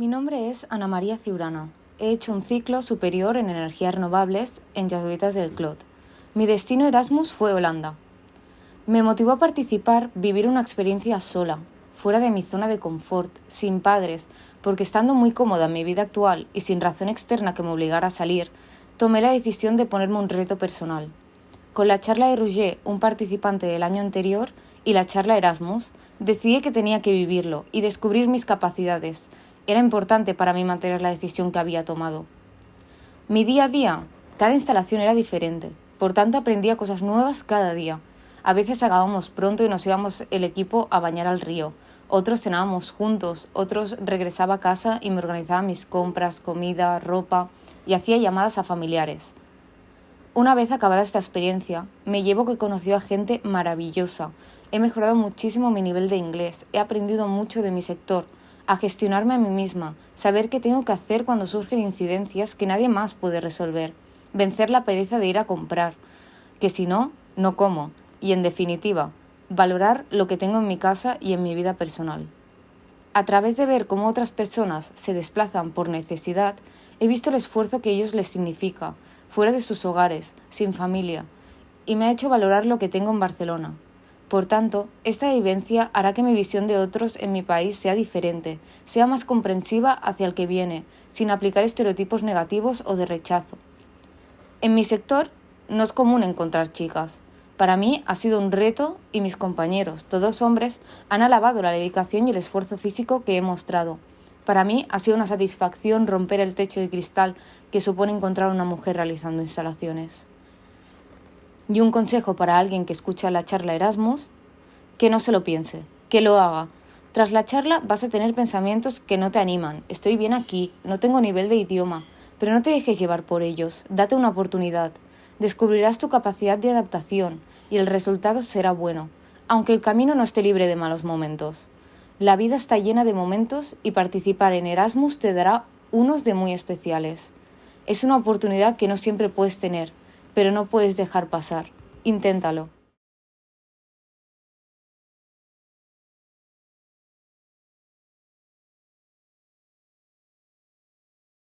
Mi nombre es Ana María Ciurana. He hecho un ciclo superior en energías renovables en Jesuitas del Clot. Mi destino Erasmus fue Holanda. Me motivó a participar vivir una experiencia sola, fuera de mi zona de confort, sin padres, porque estando muy cómoda en mi vida actual y sin razón externa que me obligara a salir, tomé la decisión de ponerme un reto personal. Con la charla de Roger, un participante del año anterior, y la charla Erasmus, decidí que tenía que vivirlo y descubrir mis capacidades. Era importante para mí mantener la decisión que había tomado. Mi día a día, cada instalación era diferente, por tanto aprendía cosas nuevas cada día. A veces acabábamos pronto y nos íbamos el equipo a bañar al río. Otros cenábamos juntos, otros regresaba a casa y me organizaba mis compras, comida, ropa y hacía llamadas a familiares. Una vez acabada esta experiencia, me llevo que he conocido a gente maravillosa. He mejorado muchísimo mi nivel de inglés, he aprendido mucho de mi sector, a gestionarme a mí misma, saber qué tengo que hacer cuando surgen incidencias que nadie más puede resolver, vencer la pereza de ir a comprar, que si no, no como, y en definitiva, valorar lo que tengo en mi casa y en mi vida personal. A través de ver cómo otras personas se desplazan por necesidad, he visto el esfuerzo que ellos les significa, fuera de sus hogares, sin familia, y me ha hecho valorar lo que tengo en Barcelona. Por tanto, esta vivencia hará que mi visión de otros en mi país sea diferente, sea más comprensiva hacia el que viene, sin aplicar estereotipos negativos o de rechazo. En mi sector no es común encontrar chicas. Para mí ha sido un reto y mis compañeros, todos hombres, han alabado la dedicación y el esfuerzo físico que he mostrado. Para mí ha sido una satisfacción romper el techo de cristal que supone encontrar una mujer realizando instalaciones. Y un consejo para alguien que escucha la charla Erasmus, que no se lo piense, que lo haga. Tras la charla vas a tener pensamientos que no te animan. Estoy bien aquí, no tengo nivel de idioma, pero no te dejes llevar por ellos, date una oportunidad. Descubrirás tu capacidad de adaptación y el resultado será bueno, aunque el camino no esté libre de malos momentos. La vida está llena de momentos y participar en Erasmus te dará unos de muy especiales. Es una oportunidad que no siempre puedes tener, pero no puedes dejar pasar. Inténtalo.